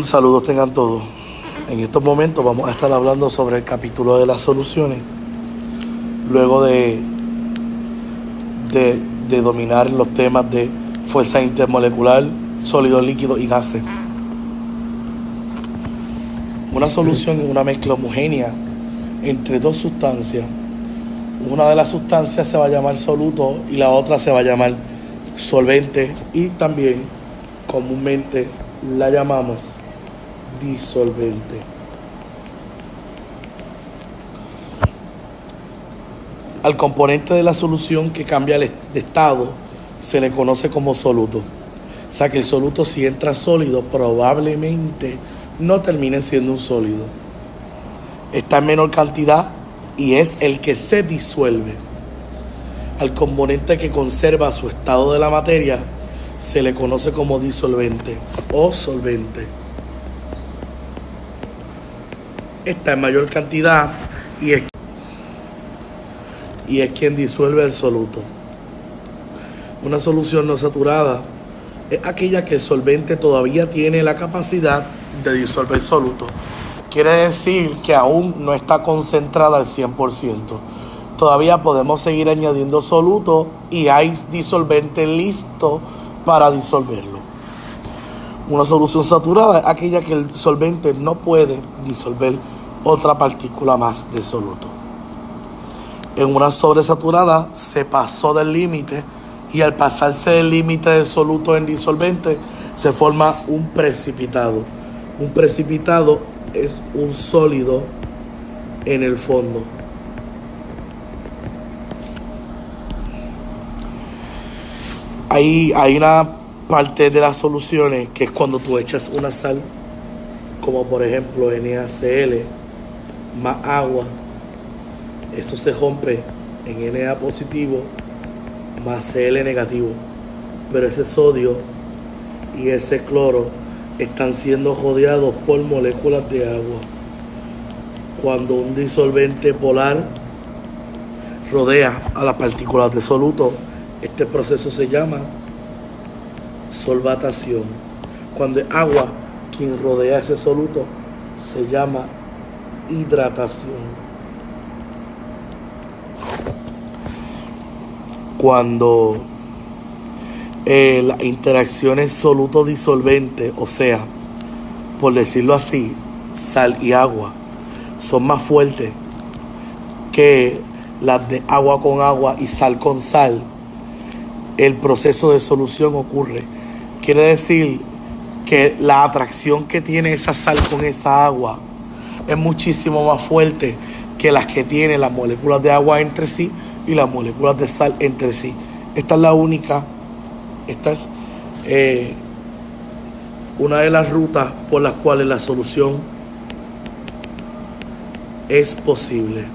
Saludos tengan todos. En estos momentos vamos a estar hablando sobre el capítulo de las soluciones. Luego de dominar los temas de fuerza intermolecular, sólido, líquido y gases. Una solución es una mezcla homogénea entre dos sustancias. Una de las sustancias se va a llamar soluto y la otra se va a llamar solvente, y también comúnmente la llamamos disolvente. Al componente de la solución que cambia de estado se le conoce como soluto. O sea que el soluto, si entra sólido, probablemente no termine siendo un sólido. Está en menor cantidad y es el que se disuelve. Al componente que conserva su estado de la materia se le conoce como disolvente o solvente. Está en mayor cantidad y es quien disuelve el soluto. Una solución no saturada es aquella que el solvente todavía tiene la capacidad de disolver el soluto. Quiere decir que aún no está concentrada al 100%. Todavía podemos seguir añadiendo soluto y hay disolvente listo para disolverlo. Una solución saturada es aquella que el solvente no puede disolver otra partícula más de soluto. En una sobresaturada se pasó del límite, y al pasarse del límite de soluto en disolvente se forma un precipitado. Un precipitado es un sólido en el fondo. Hay una parte de las soluciones que es cuando tú echas una sal, como por ejemplo NaCl más agua. Eso se rompe en Na positivo más Cl negativo. Pero ese sodio y ese cloro están siendo rodeados por moléculas de agua. Cuando un disolvente polar rodea a las partículas de soluto, este proceso se llama solvatación. Cuando es agua quien rodea ese soluto, se llama hidratación. Cuando las interacciones soluto-disolvente, o sea, por decirlo así, sal y agua, son más fuertes que las de agua con agua y sal con sal, el proceso de solución ocurre. Quiere decir que la atracción que tiene esa sal con esa agua es muchísimo más fuerte que las que tienen las moléculas de agua entre sí y las moléculas de sal entre sí. Esta es una de las rutas por las cuales la solución es posible.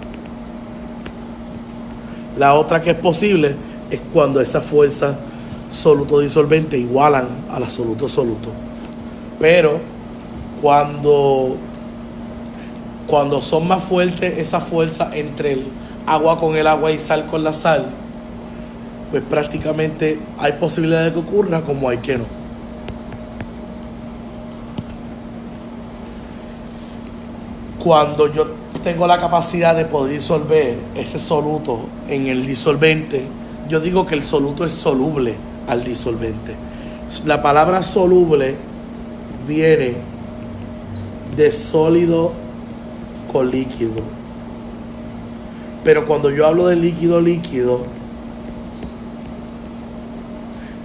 La otra que es posible es cuando esas fuerzas soluto-disolvente igualan a la soluto-soluto. Pero cuando son más fuertes esas fuerzas entre el agua con el agua y sal con la sal, pues prácticamente hay posibilidad de que ocurra, como hay que no. Cuando yo tengo la capacidad de poder disolver ese soluto en el disolvente, yo digo que el soluto es soluble al disolvente. La palabra soluble viene de sólido con líquido. Pero cuando yo hablo de líquido,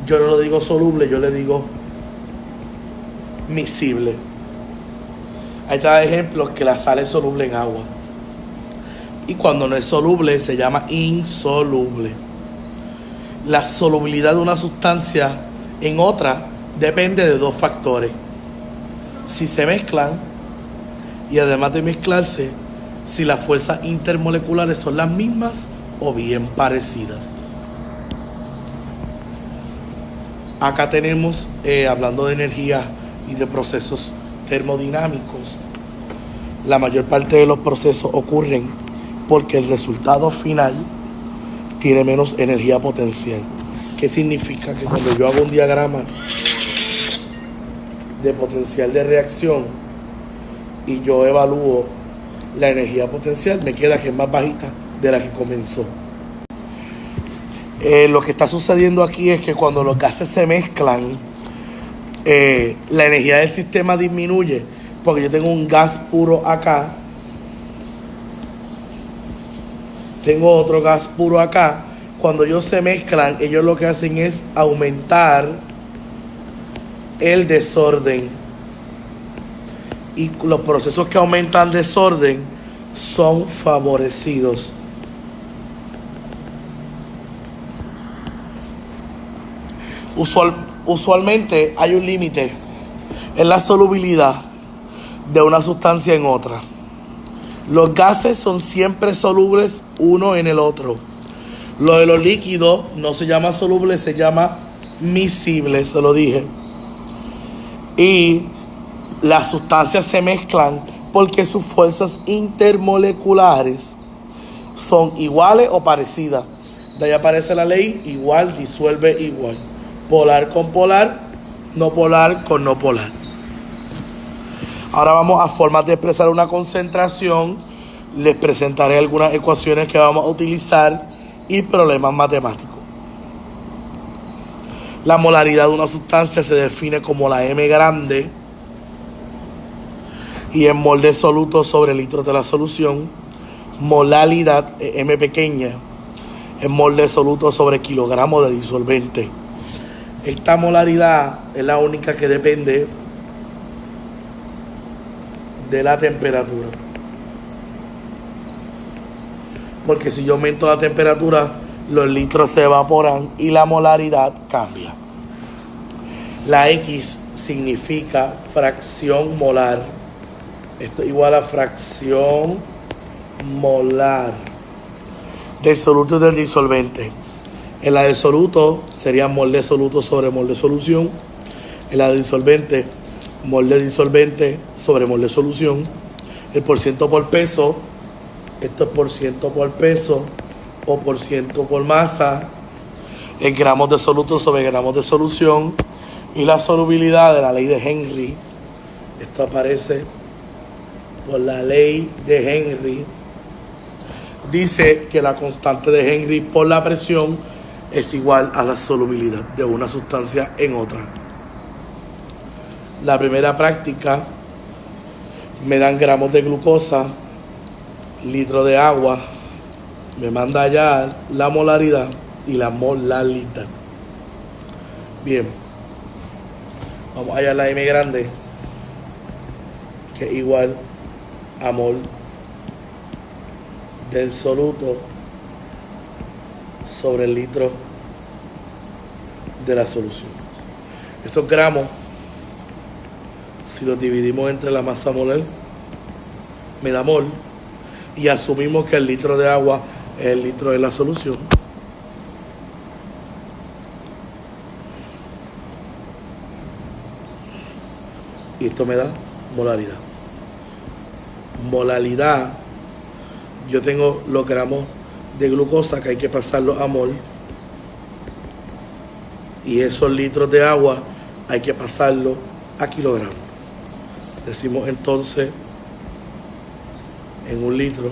yo no lo digo soluble, yo le digo miscible. Hay tal ejemplo que la sal es soluble en agua. Y cuando no es soluble se llama insoluble. La solubilidad de una sustancia en otra depende de dos factores. Si se mezclan y además de mezclarse, si las fuerzas intermoleculares son las mismas o bien parecidas. Acá tenemos, hablando de energía y de procesos termodinámicos, la mayor parte de los procesos ocurren porque el resultado final tiene menos energía potencial. ¿Qué significa? Que cuando yo hago un diagrama de potencial de reacción y yo evalúo la energía potencial, me queda que es más bajita de la que comenzó. Lo que está sucediendo aquí es que cuando los gases se mezclan, la energía del sistema disminuye, porque yo tengo un gas puro acá, tengo otro gas puro acá. Cuando ellos se mezclan, ellos lo que hacen es aumentar el desorden, y los procesos que aumentan desorden son favorecidos. Usualmente hay un límite en la solubilidad de una sustancia en otra. Los gases son siempre solubles uno en el otro. Lo de los líquidos no se llama soluble, se llama miscible, se lo dije. Y las sustancias se mezclan porque sus fuerzas intermoleculares son iguales o parecidas. De ahí aparece la ley: igual disuelve igual. Polar con polar, no polar con no polar. Ahora vamos a formas de expresar una concentración. Les presentaré algunas ecuaciones que vamos a utilizar y problemas matemáticos. La molaridad de una sustancia se define como la M grande y en mol de soluto sobre litros de la solución. Molaridad, M pequeña, en mol de soluto sobre kilogramos de disolvente. Esta molaridad es la única que depende de la temperatura. Porque si yo aumento la temperatura, los litros se evaporan y la molaridad cambia. La X significa fracción molar. Esto es igual a fracción molar del soluto y del disolvente. En la de soluto sería mol de soluto sobre mol de solución. En la de disolvente, mol de disolvente sobre mol de solución. El porciento por peso, esto es porciento por peso o porciento por masa. El gramos de soluto sobre gramos de solución. Y la solubilidad de la ley de Henry. Esto aparece por la ley de Henry. Dice que la constante de Henry por la presión es igual a la solubilidad de una sustancia en otra. La primera práctica, me dan gramos de glucosa, litro de agua, me manda allá la molaridad y la molaridad. Bien, vamos allá a la M grande, que es igual a mol del soluto sobre el litro de la solución. Esos gramos, si los dividimos entre la masa molar, me da mol, y asumimos que el litro de agua es el litro de la solución. Y esto me da molaridad. Molaridad, yo tengo los gramos de glucosa que hay que pasarlos a mol, y esos litros de agua hay que pasarlos a kilogramos. Decimos entonces en un litro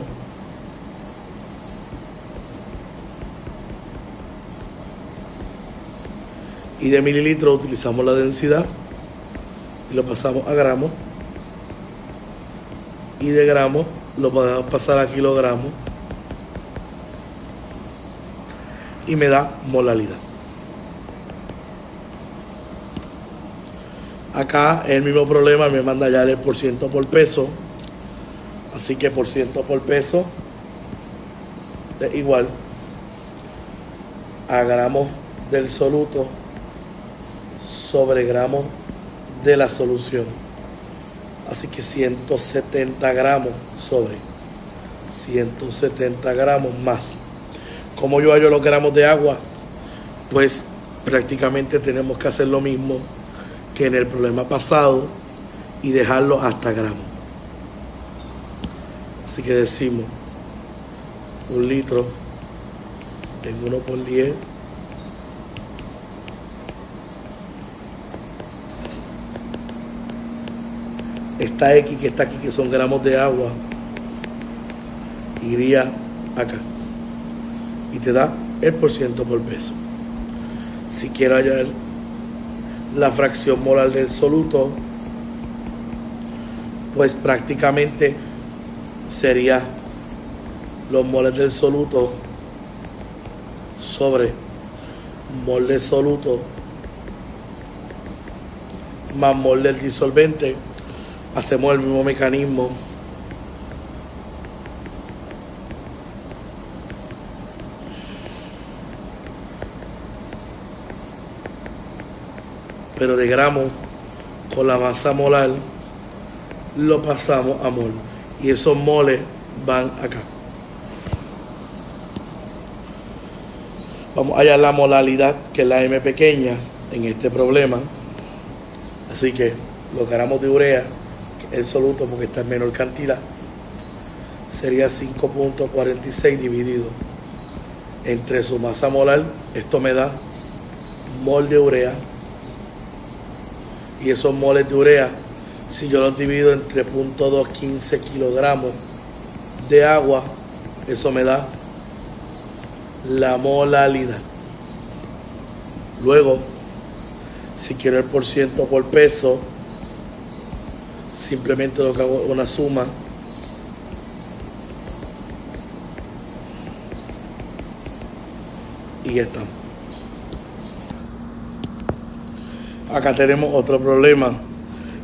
y de mililitros utilizamos la densidad y lo pasamos a gramos, y de gramos lo podemos pasar a kilogramos y me da molaridad. Acá el mismo problema, me manda ya el porciento por peso, así que porciento por peso es igual a gramos del soluto sobre gramos de la solución. Así que 170 gramos sobre 170 gramos más. ¿Cómo yo hallo los gramos de agua? Pues prácticamente tenemos que hacer lo mismo que en el problema pasado y dejarlo hasta gramos. Así que decimos un litro en 1 por 10 . esta X que está aquí, que son gramos de agua, iría acá y te da el porciento por peso. Si quiero hallar la fracción molar del soluto, pues prácticamente sería los moles del soluto sobre mol del soluto más mol del disolvente. Hacemos el mismo mecanismo, pero de gramos con la masa molar lo pasamos a mol y esos moles van acá. Vamos a hallar la molalidad, que es la M pequeña, en este problema. Así que los gramos de urea, el soluto porque está en menor cantidad, sería 5.46 dividido entre su masa molar. Esto me da mol de urea. Y esos moles de urea, si yo los divido entre 0.215 kilogramos de agua, eso me da la molalidad. Luego, si quiero el porciento por peso, simplemente lo que hago es una suma y ya está. Acá tenemos otro problema.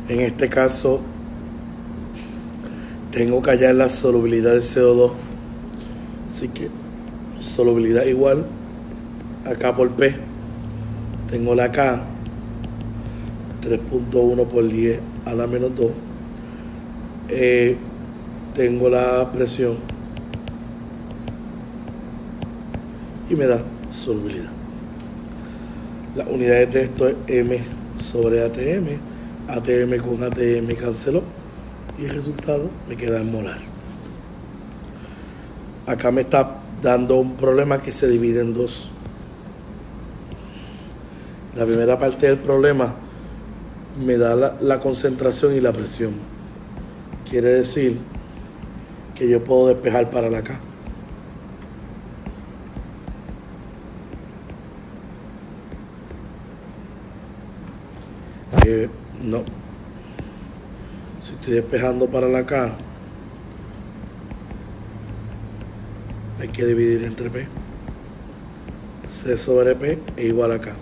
En este caso, tengo que hallar la solubilidad del CO2. Así que solubilidad igual acá por P. Tengo la K, 3.1 por 10 a la menos 2. Tengo la presión y me da solubilidad. Las unidades de esto es M sobre ATM. ATM con ATM canceló y el resultado me queda en molar. Acá me está dando un problema que se divide en dos. La primera parte del problema me da la concentración y la presión. Quiere decir que yo puedo despejar para la K. No. Si estoy despejando para la K, hay que dividir entre P. C sobre P es igual a K.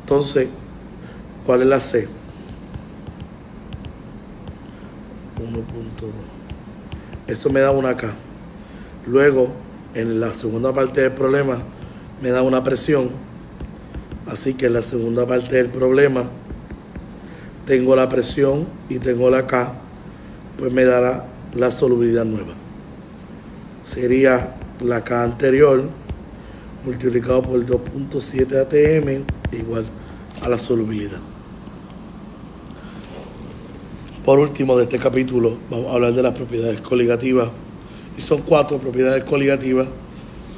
Entonces, ¿cuál es la C? 1.2. Eso me da una K. Luego, en la segunda parte del problema, me da una presión. Así que en la segunda parte del problema tengo la presión y tengo la K, pues me dará la solubilidad nueva. Sería la K anterior multiplicado por 2.7 ATM igual a la solubilidad. Por último de este capítulo vamos a hablar de las propiedades coligativas, y son 4 propiedades coligativas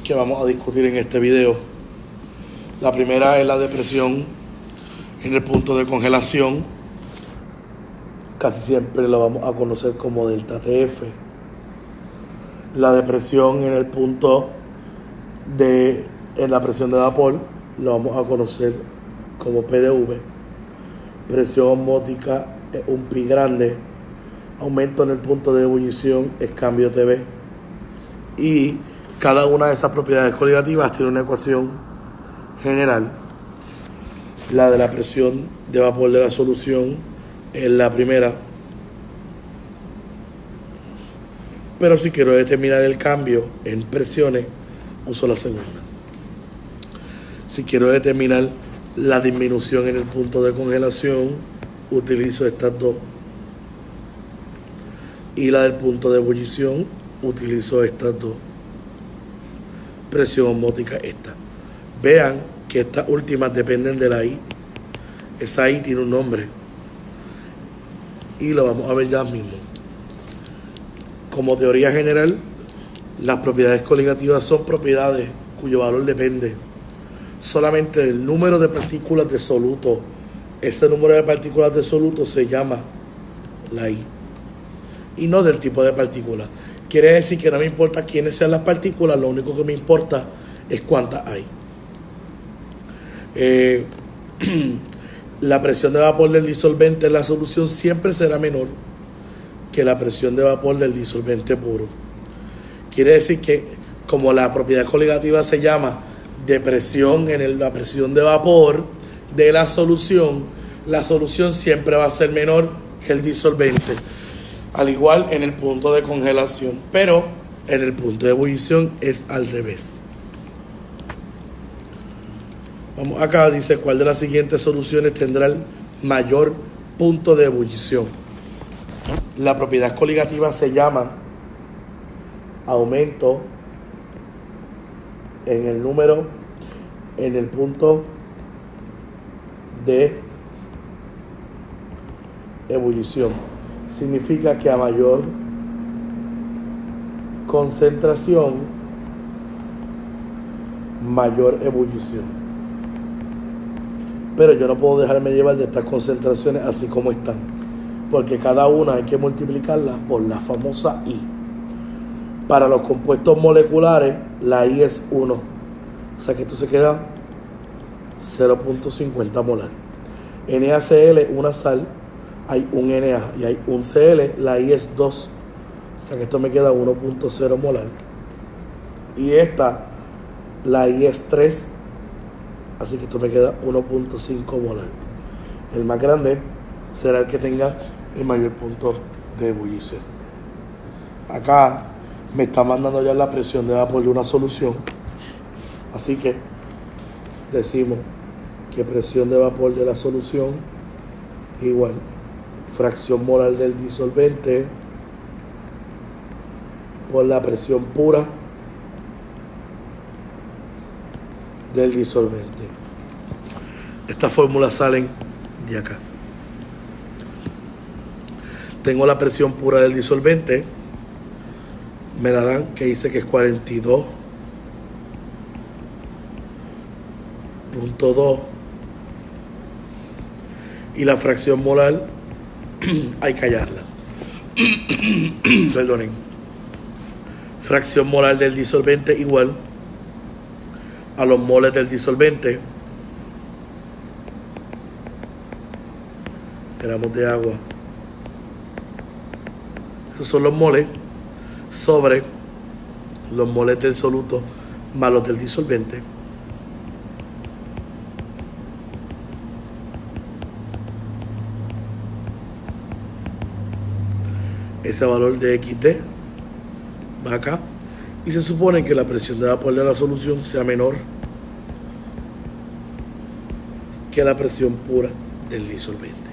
que vamos a discutir en este video. La primera es la depresión en el punto de congelación. Casi siempre lo vamos a conocer como delta TF. La depresión en el punto en la presión de vapor lo vamos a conocer como PDV. Presión osmótica es un pi grande. Aumento en el punto de ebullición es cambio TV. Y cada una de esas propiedades coligativas tiene una ecuación general. La de la presión de vapor de la solución es la primera, pero si quiero determinar el cambio en presiones, uso la segunda. Si quiero determinar la disminución en el punto de congelación, utilizo estas dos. Y la del punto de ebullición, utilizo estas dos. Presión osmótica esta. Vean que estas últimas dependen de la I. Esa I tiene un nombre. Y lo vamos a ver ya mismo. Como teoría general, las propiedades coligativas son propiedades cuyo valor depende solamente del número de partículas de soluto. Ese número de partículas de soluto se llama la I, y no del tipo de partícula. Quiere decir que no me importa quiénes sean las partículas, lo único que me importa es cuántas hay. La presión de vapor del disolvente en la solución siempre será menor que la presión de vapor del disolvente puro. Quiere decir que, como la propiedad coligativa se llama depresión en la presión de vapor de la solución siempre va a ser menor que el disolvente. Al igual en el punto de congelación, pero en el punto de ebullición es al revés. Vamos acá, dice cuál de las siguientes soluciones tendrá el mayor punto de ebullición. La propiedad coligativa se llama aumento en el número, en el punto de ebullición. Significa que a mayor concentración, mayor ebullición. Pero yo no puedo dejarme llevar de estas concentraciones así como están, porque cada una hay que multiplicarla por la famosa I. Para los compuestos moleculares, la I es 1. O sea que esto se queda 0.50 molar. NaCl, una sal, hay un Na y hay un Cl, la I es 2. O sea que esto me queda 1.0 molar. Y esta, la I es 3. Así que esto me queda 1.5 molar. El más grande será el que tenga el mayor punto de ebullición. Acá me está mandando ya la presión de vapor de una solución. Así que decimos que presión de vapor de la solución igual fracción molar del disolvente por la presión pura del disolvente. Estas fórmulas salen de acá. Tengo la presión pura del disolvente, me la dan, que dice que es 42.2, y la fracción molar hay que hallarla. Perdonen. Fracción molar del disolvente igual a los moles del disolvente, gramos de agua. Esos son los moles sobre los moles del soluto más los del disolvente. Ese valor de XD va acá. Y se supone que la presión de vapor de la solución sea menor que la presión pura del disolvente.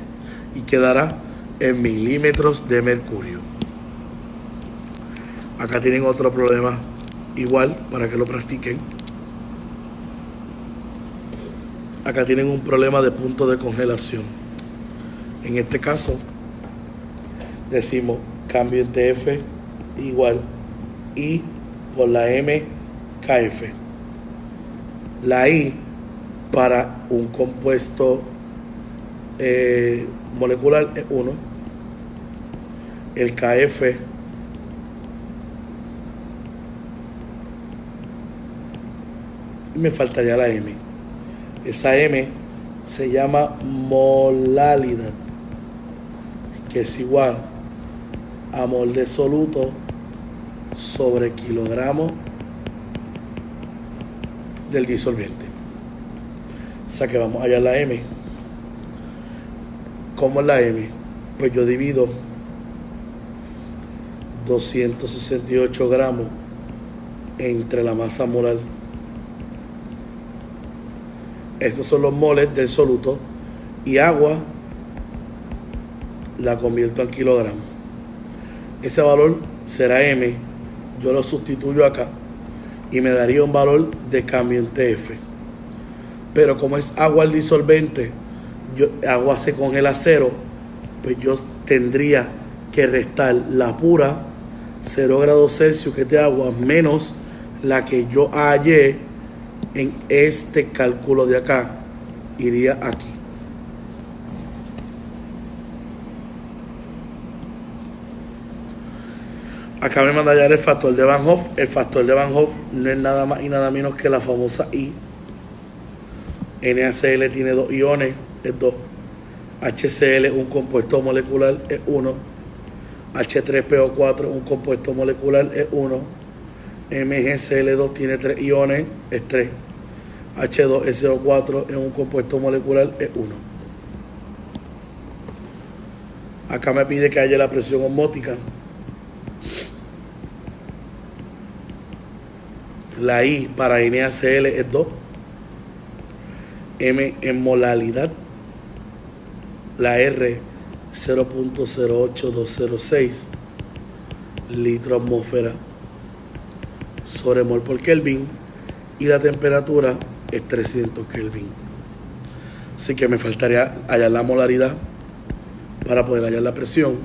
Y quedará en milímetros de mercurio. Acá tienen otro problema igual para que lo practiquen. Acá tienen un problema de punto de congelación. En este caso decimos cambio en TF igual I por la MKF. La I para un compuesto molecular es 1. El KF y me faltaría la M. Esa M se llama molalidad, que es igual a mol de soluto sobre kilogramo del disolvente. O sea que vamos a hallar la M. ¿Cómo es la M? Pues yo divido 268 gramos entre la masa molar. Esos son los moles del soluto, y agua la convierto en kilogramos. Ese valor será M, yo lo sustituyo acá y me daría un valor de cambio en TF. Pero como es agua el disolvente, agua se congela a 0, pues yo tendría que restar la pura 0 grados Celsius, que es de agua, menos la que yo hallé en este cálculo de acá, iría aquí. Acá me manda ya el factor de Van Hoff. El factor de Van Hoff no es nada más y nada menos que la famosa I. NaCl tiene 2 iones, es 2. HCl, un compuesto molecular, es 1. H3PO4, un compuesto molecular, es 1. MgCl2 tiene 3 iones, es 3. H2SO4 es un compuesto molecular, es 1. Acá me pide que haya la presión osmótica. La I para NaCl es 2. M en molalidad. La R 0.08206 litro atmósfera sobre mol por Kelvin. Y la temperatura es 300 Kelvin. Así que me faltaría hallar la molaridad para poder hallar la presión.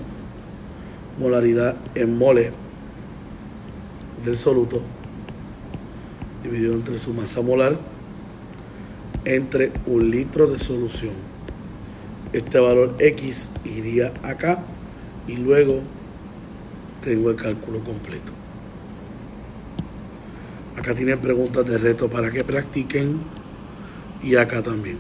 Molaridad en moles del soluto dividido entre su masa molar entre 1 litro de solución. Este valor X iría acá y luego tengo el cálculo completo. Acá tienen preguntas de reto para que practiquen y acá también.